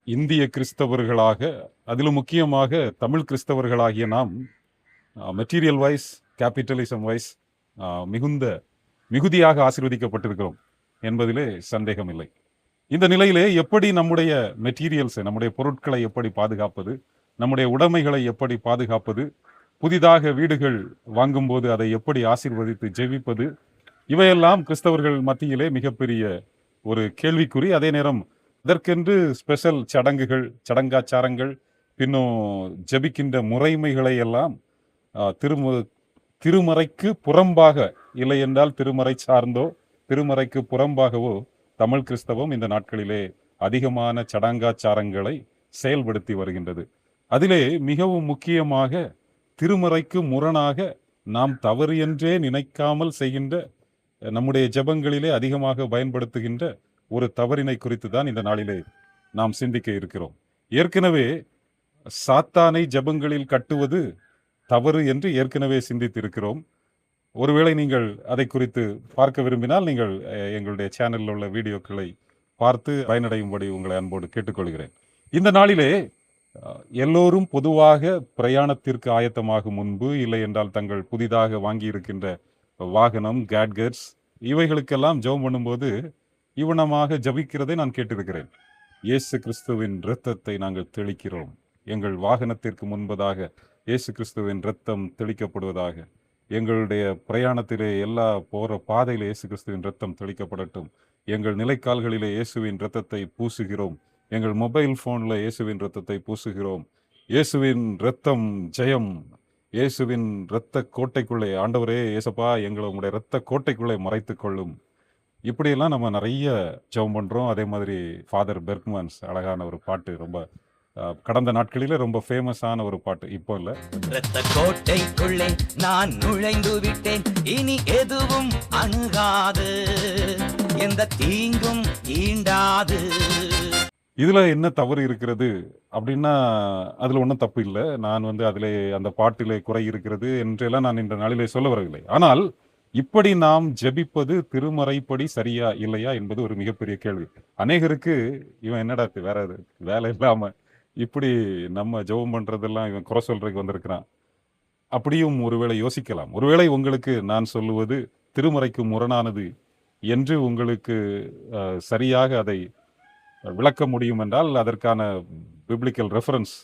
இந்திய கிறிஸ்தவர்களாக, அதிலும் முக்கியமாக தமிழ் கிறிஸ்தவர்களாகிய நாம் மெட்டீரியல் வைஸ், கேபிட்டலிசம் வைஸ் மிகுதியாக ஆசீர்வதிக்கப்பட்டிருக்கிறோம் என்பதிலே சந்தேகமில்லை. இந்த நிலையிலே எப்படி நம்முடைய மெட்டீரியல்ஸை, நம்முடைய பொருட்களை எப்படி பாதுகாப்பது, நம்முடைய உடைமைகளை எப்படி பாதுகாப்பது, புதிதாக வீடுகள் வாங்கும்போது அதை எப்படி ஆசீர்வதித்து ஜெபிப்பது, இவையெல்லாம் கிறிஸ்தவர்கள் மத்தியிலே மிகப்பெரிய ஒரு கேள்விக்குறி. அதே நேரம் இதற்கென்று ஸ்பெஷல் சடங்குகள், சடங்காச்சாரங்கள், பின்னும் ஜெபிக்கின்ற முறைமைகளை எல்லாம் திருமறைக்கு புறம்பாக, இல்லை என்றால் திருமறை சார்ந்தோ திருமறைக்கு புறம்பாகவோ தமிழ் கிறிஸ்தவம் இந்த நாட்களிலே அதிகமான சடங்காச்சாரங்களை செயல்படுத்தி வருகின்றது. அதிலே மிகவும் முக்கியமாக திருமறைக்கு முரணாக நாம் தவறு என்றே நினைக்காமல் செய்கின்ற, நம்முடைய ஜெபங்களிலே அதிகமாக பயன்படுத்துகின்ற ஒரு தவறினை குறித்து தான் இந்த நாளிலே நாம் சிந்திக்க இருக்கிறோம். ஏற்கனவே சாத்தானை ஜெபங்களில் கட்டுவது தவறு என்று ஏற்கனவே சிந்தித்திருக்கிறோம். ஒருவேளை நீங்கள் அதை குறித்து பார்க்க விரும்பினால் நீங்கள் எங்களுடைய சேனலில் உள்ள வீடியோக்களை பார்த்து பயனடையும்படி உங்களை அன்போடு கேட்டுக்கொள்கிறேன். இந்த நாளிலே எல்லோரும் பொதுவாக பிரயாணத்திற்கு ஆயத்தமாகும் முன்பு, இல்லை என்றால் தங்கள் புதிதாக வாங்கி இருக்கின்ற வாகனம், கேட்கெட்ஸ், இவைகளுக்கெல்லாம் ஜெபம் பண்ணும்போது இவனமாக ஜபிக்கிறதை நான் கேட்டிருக்கிறேன். இயேசு கிறிஸ்துவின் இரத்தத்தை நாங்கள் தெளிக்கிறோம், எங்கள் வாகனத்திற்கு முன்பதாக இயேசு கிறிஸ்துவின் இரத்தம் தெளிக்கப்படுவதாக, எங்களுடைய பிரயாணத்திலே எல்லா போற பாதையிலே இயேசு கிறிஸ்துவின் இரத்தம் தெளிக்கப்படட்டும், எங்கள் நிலைக்கால்களிலே இயேசுவின் இரத்தத்தை பூசுகிறோம், எங்கள் மொபைல் போன்ல இயேசுவின் இரத்தத்தை பூசுகிறோம், இயேசுவின் இரத்தம் ஜெயம், இயேசுவின் இரத்த கோட்டைக்குள்ளே, ஆண்டவரே இயேசப்பா எங்களை உங்களுடைய இரத்த கோட்டைக்குள்ளே மறைத்து கொள்ளும். இப்படியெல்லாம் நம்ம நிறைய ஜெபம் பண்றோம். அதே மாதிரி ஃபாதர் பெர்க்மன்ஸ் அழகான ஒரு பாட்டு, ரொம்ப கடந்த நாட்களிலே ரொம்ப ஃபேமஸான ஒரு பாட்டு, இப்போ இல்ல. இரத்த கோட்டைக்குள்ளே நான் நுழைந்து விட்டேன், இனி எதுவும் அணுகாது, எந்த தீங்கும் ஈண்டாது. இதுல என்ன தவறு இருக்கிறது அப்படின்னா, அதுல ஒன்றும் தப்பு இல்லை. நான் அதிலே அந்த பாட்டிலே குறை இருக்கிறது என்றெல்லாம் நான் இந்த நாளிலே சொல்ல வரவில்லை. ஆனால் இப்படி நாம் ஜெபிப்பது திருமறைப்படி சரியா இல்லையா என்பது ஒரு மிகப்பெரிய கேள்வி. அநேகருக்கு இவன் என்னடா வேற வேலை இல்லாம இப்படி நம்ம ஜெபம் பண்றதெல்லாம் இவன் குறை சொல்றதுக்கு வந்திருக்கிறான் அப்படியும் ஒருவேளை யோசிக்கலாம். ஒருவேளை உங்களுக்கு நான் சொல்லுவது திருமறைக்கு முரணானது என்று உங்களுக்கு சரியாக அதை விளக்க முடியும் என்றால், அதற்கான பிப்ளிக்கல் ரெஃபரன்ஸ்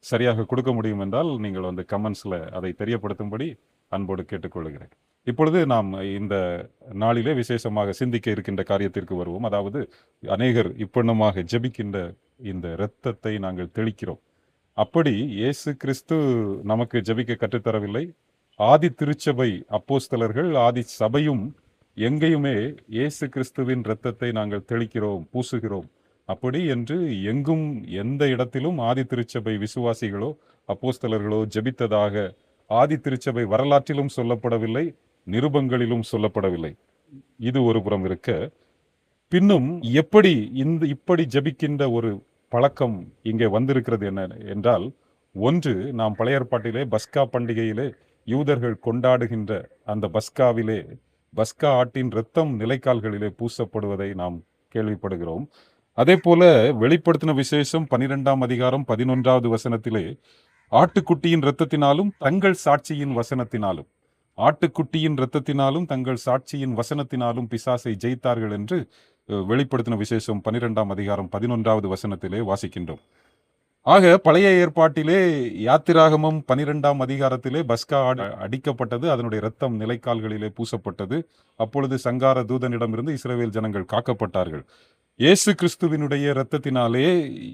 சரியாக கொடுக்க முடியும் என்றால் நீங்கள் கமெண்ட்ஸ்ல அதை தெரியப்படுத்தும்படி அன்போடு கேட்டுக்கொள்கிறேன். இப்பொழுது நாம் இந்த நாளிலே விசேஷமாக சிந்திக்க இருக்கின்ற காரியத்திற்கு வருவோம். அதாவது அநேகர் இப்பண்ணமாக ஜெபிக்கின்ற இந்த இரத்தத்தை நாங்கள் தெளிக்கிறோம். அப்படி இயேசு கிறிஸ்து நமக்கு ஜெபிக்க கற்றுத்தரவில்லை. ஆதி திருச்சபை அப்போஸ்தலர்கள், ஆதி சபையும் எங்கேயுமே இயேசு கிறிஸ்துவின் இரத்தத்தை நாங்கள் தெளிக்கிறோம், பூசுகிறோம் அப்படி என்று எங்கும் எந்த இடத்திலும் ஆதி திருச்சபை விசுவாசிகளோ அப்போஸ்தலர்களோ ஜெபித்ததாக ஆதி திருச்சபை வரலாற்றிலும் சொல்லப்படவில்லை, நிருபங்களிலும் சொல்லப்படவில்லை. இது ஒரு புறம் இருக்க, பின்னும் இப்படி ஜபிக்கின்ற ஒரு பழக்கம் இங்கே வந்திருக்கிறது என்ன என்றால், ஒன்று, நாம் பழைய ஏற்பாட்டிலே பஸ்கா பண்டிகையிலே யூதர்கள் கொண்டாடுகின்ற அந்த பஸ்காவிலே பஸ்கா ஆட்டின் இரத்தம் நிலைக்கால்களிலே பூசப்படுவதை நாம் கேள்விப்படுகிறோம். அதே போல வெளிப்படுத்தின விசேஷம் 12ஆம் அதிகாரம் 11வது வசனத்திலே ஆட்டுக்குட்டியின் இரத்தத்தினாலும் தங்கள் சாட்சியின் வசனத்தினாலும், ஆட்டுக்குட்டியின் இரத்தத்தினாலும் தங்கள் சாட்சியின் வசனத்தினாலும் பிசாசை ஜெயித்தார்கள் என்று வெளிப்படுத்தின விசேஷம் 12ஆம் அதிகாரம் 11வது வசனத்திலே வாசிக்கின்றோம். ஆக பழைய ஏற்பாட்டிலே யாத்திராகமம் 12ஆம் அதிகாரத்திலே பஸ்கா அடிக்கப்பட்டது, அதனுடைய இரத்தம் நிலைக்கால்களிலே பூசப்பட்டது. அப்பொழுது சங்கார தூதனிடமிருந்து இஸ்ரவேல் ஜனங்கள் காக்கப்பட்டார்கள். இயேசு கிறிஸ்துவினுடைய இரத்தத்தினாலே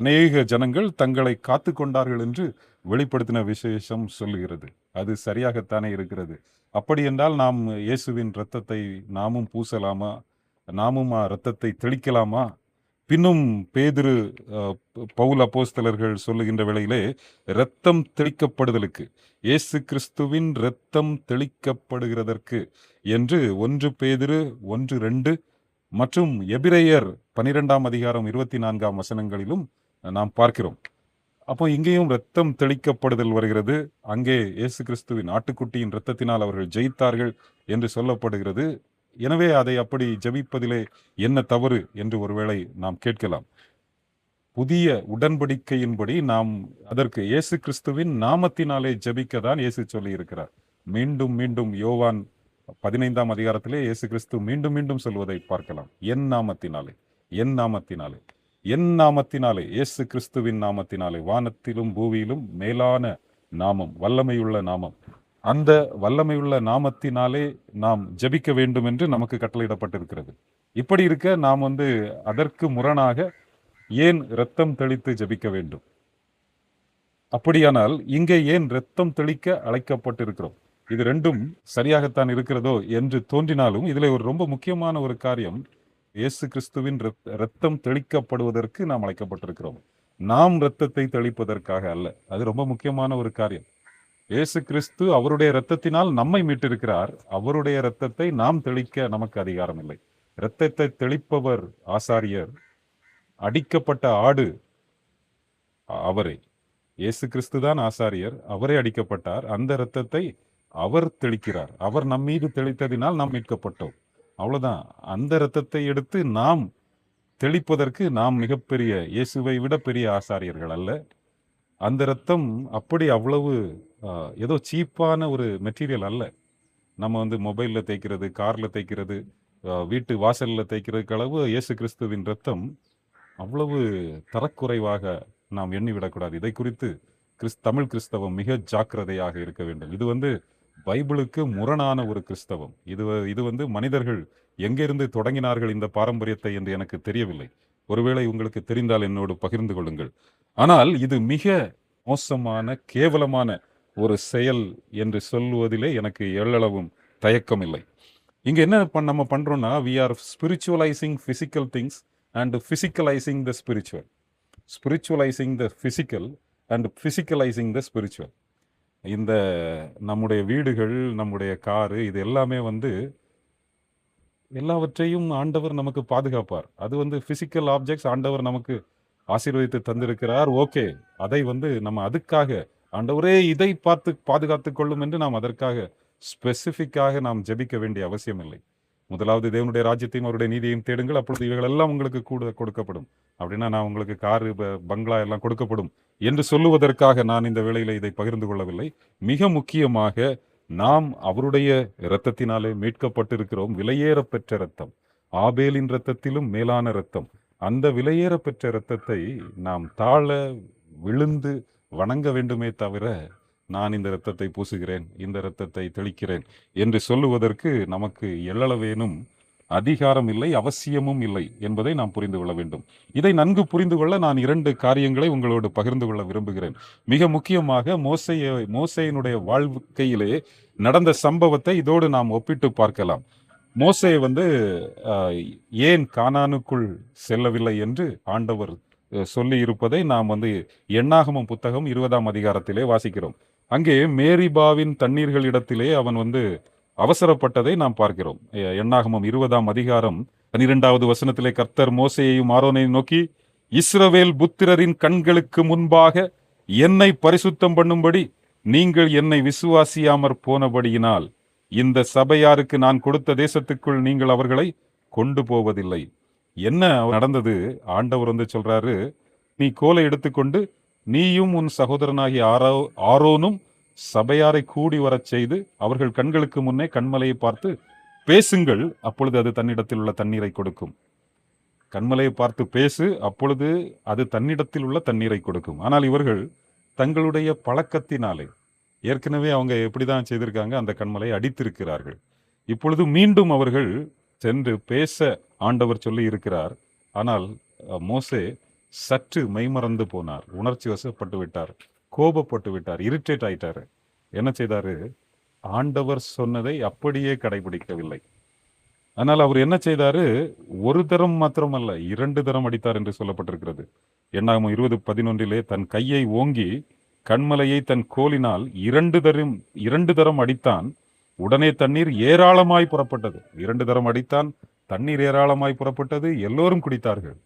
அநேக ஜனங்கள் தங்களை காத்து கொண்டார்கள் என்று வெளிப்படுத்தின விசேஷம் சொல்லுகிறது. அது சரியாகத்தானே இருக்கிறது. அப்படி என்றால் நாம் இயேசுவின் இரத்தத்தை நாமும் பூசலாமா? நாமும் இரத்தத்தை தெளிக்கலாமா? பின்னும் பேதுரு, பவுல் அப்போஸ்தலர்கள் சொல்லுகின்ற வேளையிலே இரத்தம் தெளிக்கப்படுதலுக்கு, இயேசு கிறிஸ்துவின் இரத்தம் தெளிக்கப்படுகிறதற்கு என்று 1 பேதுரு 1:2 மற்றும் எபிரேயர் 12ஆம் அதிகாரம் 24ஆம் வசனங்களிலும் நாம் பார்க்கிறோம். அப்போ இங்கேயும் இரத்தம் தெளிக்கப்படுதல் வருகிறது. அங்கே இயேசு கிறிஸ்துவின் ஆட்டுக்குட்டியின் இரத்தத்தினால் அவர்கள் ஜெயித்தார்கள் என்று சொல்லப்படுகிறது. எனவே அதை அப்படி ஜெபிப்பதிலே என்ன தவறு என்று ஒருவேளை நாம் கேட்கலாம். புதிய உடன்படிக்கையின்படி நாம் அதற்கு இயேசு கிறிஸ்துவின் நாமத்தினாலே ஜெபிக்க தான் இயேசு சொல்லி இருக்கிறார். மீண்டும் மீண்டும் யோவான் 15ஆம் அதிகாரத்திலே இயேசு கிறிஸ்து மீண்டும் மீண்டும் சொல்வதை பார்க்கலாம். என் நாமத்தினாலே, என் நாமத்தினாலே, என் நாமத்தினாலே, இயேசு கிறிஸ்துவின் நாமத்தினாலே, வானத்திலும் பூமியிலும் மேலான நாமம், வல்லமையுள்ள நாமம். அந்த வல்லமையுள்ள நாமத்தினாலே நாம் ஜெபிக்க வேண்டும் என்று நமக்கு கட்டளையிடப்பட்டிருக்கிறது. இப்படி இருக்க நாம் அதற்கு முரணாக ஏன் இரத்தம் தெளித்து ஜெபிக்க வேண்டும்? அப்படியானால் இங்கே ஏன் இரத்தம் தெளிக்க அழைக்கப்பட்டிருக்கிறோம்? இது ரெண்டும் சரியாகத்தான் இருக்கிறதோ என்று தோன்றினாலும் இதில் ஒரு ரொம்ப முக்கியமான ஒரு காரியம், இயேசு கிறிஸ்துவின் இரத்தம் தெளிக்கப்படுவதற்கு நாம் அழைக்கப்பட்டிருக்கிறோம். நாம் இரத்தத்தை தெளிப்பதற்காக அல்ல. அது ரொம்ப முக்கியமான ஒரு காரியம். இயேசு கிறிஸ்து அவருடைய இரத்தத்தினால் நம்மை மீட்டிருக்கிறார். அவருடைய இரத்தத்தை நாம் தெளிக்க நமக்கு அதிகாரம் இல்லை. இரத்தத்தை தெளிப்பவர் ஆசாரியர், அடிக்கப்பட்ட ஆடு அவரே. இயேசு கிறிஸ்து தான் ஆசாரியர், அவரே அடிக்கப்பட்டார். அந்த இரத்தத்தை அவர் தெளிக்கிறார். அவர் நம் மீது தெளித்ததினால் நாம் மீட்கப்பட்டோம். அவ்வளவுதான். அந்த இரத்தத்தை எடுத்து நாம் தெளிப்பதற்கு நாம் மிகப்பெரிய, இயேசுவை விட பெரிய ஆசாரியர்கள் அல்ல. அந்த இரத்தம் அப்படி அவ்வளவு ஏதோ சீப்பான ஒரு மெட்டீரியல் அல்ல. நம்ம மொபைல்ல தேய்க்கிறது, கார்ல தேய்க்கிறது, வீட்டு வாசல்ல தேய்க்கிறதுக்கு அளவு இயேசு கிறிஸ்துவின் இரத்தம் அவ்வளவு தரக்குறைவாக நாம் எண்ணிவிடக்கூடாது. இதை குறித்து தமிழ் கிறிஸ்தவம் மிக ஜாக்கிரதையாக இருக்க வேண்டும். இது பைபிளுக்கு முரணான ஒரு கிறிஸ்தவம். இது மனிதர்கள் எங்கிருந்து தொடங்கினார்கள் இந்த பாரம்பரியத்தை என்று எனக்கு தெரியவில்லை. ஒருவேளை உங்களுக்கு தெரிந்தால் என்னோடு பகிர்ந்து கொள்ளுங்கள். ஆனால் இது மிக மோசமான, கேவலமான ஒரு செயல் என்று சொல்லுவதிலே எனக்கு எள்ளளவும் தயக்கம் இல்லை. இங்க என்ன நம்ம பண்றோம்னா, we are spiritualizing physical things and physicalizing the spiritual, spiritualizing the physical and physicalizing the spiritual. இந்த நம்முடைய வீடுகள், நம்முடைய காரு, இது எல்லாமே எல்லாவற்றையும் ஆண்டவர் நமக்கு பாதுகாப்பார். அது பிசிக்கல் ஆப்ஜெக்ட்ஸ் ஆண்டவர் நமக்கு ஆசீர்வதித்து தந்திருக்கிறார். ஓகே, அதை நம்ம அதுக்காக ஆண்டவரே இதை பார்த்து பாதுகாத்துக் கொள்ளும் என்று நாம் அதற்காக ஸ்பெசிஃபிக்காக நாம் ஜெபிக்க வேண்டிய அவசியம் இல்லை. முதலாவது தேவனுடைய ராஜ்யத்தையும் அவருடைய நீதியையும் தேடுங்கள், அப்பொழுது இவைகள் எல்லாம் உங்களுக்கு கூட கொடுக்கப்படும். அப்படின்னா நான் உங்களுக்கு காரு, பங்களா எல்லாம் கொடுக்கப்படும் என்று சொல்லுவதற்காக நான் இந்த வேளையில இதை பகிர்ந்து கொள்ளவில்லை. மிக முக்கியமாக நாம் அவருடைய இரத்தத்தினாலே மீட்கப்பட்டிருக்கிறோம். விலையேற பெற்ற இரத்தம், ஆபேலின் இரத்தத்திலும் மேலான இரத்தம். அந்த விலையேற பெற்ற இரத்தத்தை நாம் தாழ விழுந்து வணங்க வேண்டுமே தவிர, நான் இந்த இரத்தத்தை பூசுகிறேன், இந்த இரத்தத்தை தெளிக்கிறேன் என்று சொல்லுவதற்கு நமக்கு எள்ளளவேனும் அதிகாரம் இல்லை, அவசியமும் இல்லை என்பதை நாம் புரிந்து கொள்ள வேண்டும். இதை நன்கு புரிந்து கொள்ள நான் 2 காரியங்களை உங்களோடு பகிர்ந்து கொள்ள விரும்புகிறேன். மிக முக்கியமாக மோசேயினுடைய வாழ்க்கையிலே நடந்த சம்பவத்தை இதோடு நாம் ஒப்பிட்டு பார்க்கலாம். மோசே ஏன் கானானுக்குள் செல்லவில்லை என்று ஆண்டவர் சொல்லி இருப்பதை நாம் எண்ணாகமம் புத்தகம் 20ஆம் அதிகாரத்திலே வாசிக்கிறோம். அங்கே மேரிபாவின் தண்ணீர்களிடத்திலே அவன் அவசரப்பட்டதை நாம் பார்க்கிறோம். எண்ணாகமம் 20ஆம் அதிகாரம் 12வது வசனத்திலே கர்த்தர் மோசேயையும் ஆரோனையும் நோக்கி, இஸ்ரவேல் புத்திரரின் கண்களுக்கு முன்பாக என்னை பரிசுத்தம் பண்ணும்படி நீங்கள் என்னை விசுவாசியாமற் போனபடியினால் இந்த சபையாருக்கு நான் கொடுத்த தேசத்துக்குள் நீங்கள் அவர்களை கொண்டு போவதில்லை. என்ன நடந்தது? ஆண்டவர் சொல்றாரு, நீ கோலை எடுத்துக்கொண்டு நீயும் உன் சகோதரனாகிய ஆரோனும் சபையாரை கூடி வரச் செய்து அவர்கள் கண்களுக்கு முன்னே கண்மலையை பார்த்து பேசுங்கள், அப்பொழுது அது தன்னிடத்தில் உள்ள தண்ணீரை கொடுக்கும். கண்மலையை பார்த்து பேசு, அப்பொழுது அது தன்னிடத்தில் உள்ள தண்ணீரை கொடுக்கும். ஆனால் இவர்கள் தங்களுடைய பழக்கத்தினாலே, ஏற்கனவே அவங்க எப்படிதான் செய்திருக்காங்க, அந்த கண்மலையை அடித்திருக்கிறார்கள். இப்பொழுது மீண்டும் அவர்கள் சென்று பேச ஆண்டவர் சொல்லி இருக்கிறார். ஆனால் மோசே சற்று மெய்மறந்து போனார், உணர்ச்சி வசப்பட்டு விட்டார், கோபப்பட்டு விட்டார், இரிட்டேட் ஆயிட்டாரு. என்ன செய்தாரு? ஆண்டவர் சொன்னதை அப்படியே கடைபிடிக்கவில்லை. ஆனால் அவர் என்ன செய்தாரு? ஒரு தரம் மாத்திரமல்ல, 2 தரம் அடித்தார் என்று சொல்லப்பட்டிருக்கிறது. எண்ணாகமம் 20:11 தன் கையை ஓங்கி கண்மலையை தன் கோலினால் 2 தரம் அடித்தான். உடனே தண்ணீர் ஏராளமாய் புறப்பட்டது. 2 தரம் அடித்தான், தண்ணீர் ஏராளமாய் புறப்பட்டது, எல்லோரும் குடித்தார்கள்.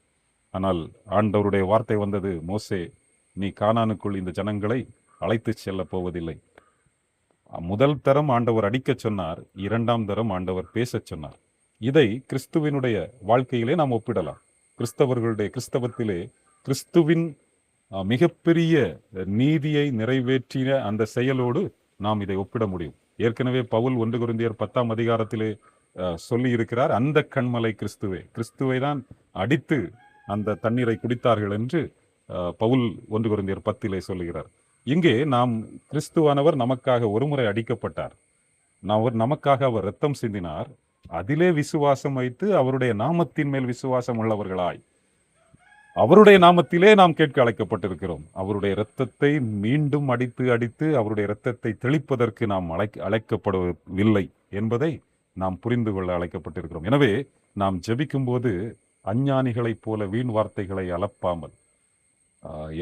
ஆனால் ஆண்டவருடைய வார்த்தை வந்தது, மோசே, நீ கானானுக்குள் இந்த ஜனங்களை அழைத்து செல்ல போவதில்லை. முதல் தரம் ஆண்டவர் அடிக்க சொன்னார், 2ஆம் தரம் ஆண்டவர் பேச சொன்னார். இதை கிறிஸ்துவினுடைய வாழ்க்கையிலே நாம் ஒப்பிடலாம். கிறிஸ்தவத்திலே கிறிஸ்துவின் மிகப்பெரிய நீதியை நிறைவேற்றின அந்த செயலோடு நாம் இதை ஒப்பிட முடியும். ஏற்கனவே பவுல் 1 கொரிந்தியர் 10ஆம் அதிகாரத்திலே சொல்லி இருக்கிறார், அந்த கண்மலை கிறிஸ்துவை தான் அடித்து அந்த தண்ணீரை குடித்தார்கள் என்று பவுல் 1 கொரிந்தியர் 10 சொல்லுகிறார். இங்கே நாம் கிறிஸ்துவானவர் நமக்காக ஒருமுறை அடிக்கப்பட்டார், நமக்காக அவர் இரத்தம் சிந்தினார், அதிலே விசுவாசம் வைத்து அவருடைய நாமத்தின் மேல் விசுவாசம் உள்ளவர்களாய் அவருடைய நாமத்திலே நாம் கேட்க அழைக்கப்பட்டிருக்கிறோம். அவருடைய இரத்தத்தை மீண்டும் அடித்து அவருடைய இரத்தத்தை தெளிப்பதற்கு நாம் அழைக்கப்படவில்லை என்பதை நாம் புரிந்து கொள்ள அழைக்கப்பட்டிருக்கிறோம். எனவே நாம் ஜெபிக்கும் போது அஞ்ஞானிகளைப் போல வீண் வார்த்தைகளை அலப்பாமல்,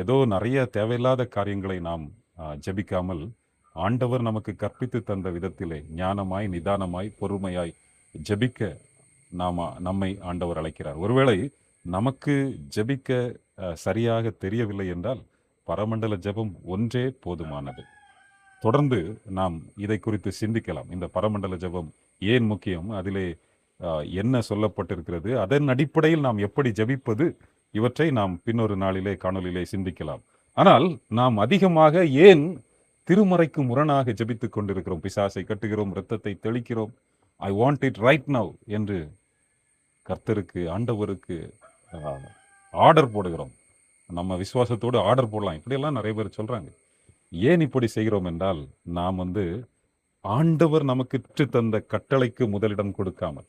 ஏதோ நிறைய தேவையில்லாத காரியங்களை நாம் ஜெபிக்காமல், ஆண்டவர் நமக்கு கற்பித்து தந்த விதத்திலே ஞானமாய் நிதானமாய் பொறுமையாய் ஜெபிக்க நம்மை ஆண்டவர் அழைக்கிறார். ஒருவேளை நமக்கு ஜெபிக்க சரியாக தெரியவில்லை என்றால் பரமண்டல ஜெபம் ஒன்றே போதுமானது. தொடர்ந்து நாம் இதை குறித்து சிந்திக்கலாம். இந்த பரமண்டல ஜெபம் ஏன் முக்கியம், அதிலே என்ன சொல்லப்பட்டிருக்கிறது, அதன் அடிப்படையில் நாம் எப்படி ஜெபிப்பது, இவற்றை நாம் பின்னொரு நாளிலே காணொலியிலே சிந்திக்கலாம். ஆனால் நாம் அதிகமாக ஏன் திருமறைக்கு முரணாக ஜெபித்துக் கொண்டிருக்கிறோம்? பிசாசை கட்டுகிறோம், இரத்தத்தை தெளிக்கிறோம், I want it right now என்று கர்த்தருக்கு ஆண்டவருக்கு ஆர்டர் போடுகிறோம். நம்ம விசுவாசத்தோடு ஆர்டர் போடலாம், இப்படியெல்லாம் நிறைய பேர் சொல்றாங்க. ஏன் இப்படி செய்கிறோம் என்றால், நாம் ஆண்டவர் நமக்கு தந்த கட்டளைக்கு முதலிடம் கொடுக்காமல்,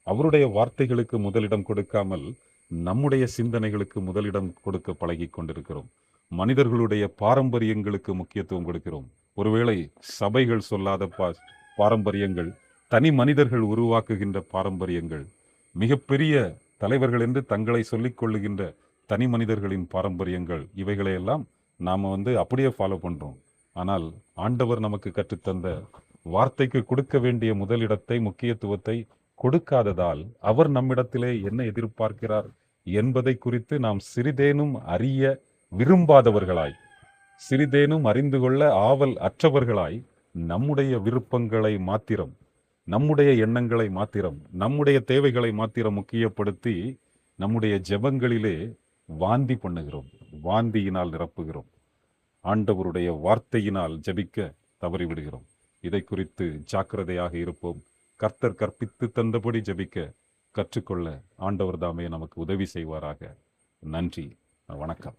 அவருடைய வார்த்தைகளுக்கு முதலிடம் கொடுக்காமல், நம்முடைய சிந்தனைகளுக்கு முதலிடம் கொடுக்க பழகி கொண்டிருக்கிறோம். மனிதர்களுடைய பாரம்பரியங்களுக்கு முக்கியத்துவம் கொடுக்கிறோம். ஒருவேளை சபைகள் சொல்லாத பாரம்பரியங்கள், தனி மனிதர்கள் உருவாக்குகின்ற பாரம்பரியங்கள், மிகப்பெரிய தலைவர்கள் என்று தங்களை சொல்லிக் கொள்ளுகின்ற தனி மனிதர்களின் பாரம்பரியங்கள், இவைகளையெல்லாம் நாம் அப்படியே ஃபாலோ பண்றோம். ஆனால் ஆண்டவர் நமக்கு கற்றுத்தந்த வார்த்தைக்கு கொடுக்க வேண்டிய முதலிடத்தை, முக்கியத்துவத்தை கொடுக்காததால் அவர் நம்மிடத்திலே என்ன எதிர்பார்க்கிறார் என்பதை குறித்து நாம் சிறிதேனும் அறிய விரும்பாதவர்களாய், சிறிதேனும் அறிந்து கொள்ள ஆவல் அற்றவர்களாய், நம்முடைய விருப்பங்களை மாத்திரம், நம்முடைய எண்ணங்களை மாத்திரம், நம்முடைய தேவைகளை மாத்திரம் முக்கியப்படுத்தி நம்முடைய ஜெபங்களிலே வாந்தி பண்ணுகிறோம், வாந்தியினால் நிரப்புகிறோம், ஆண்டவருடைய வார்த்தையினால் ஜெபிக்க தவறிவிடுகிறோம். இதை குறித்து ஜாக்கிரதையாக இருப்போம். கர்த்தர் கற்பித்து தந்தபடி ஜெபிக்க கற்றுக்கொள்ள ஆண்டவர் தாமே நமக்கு உதவி செய்வாராக. நன்றி, வணக்கம்.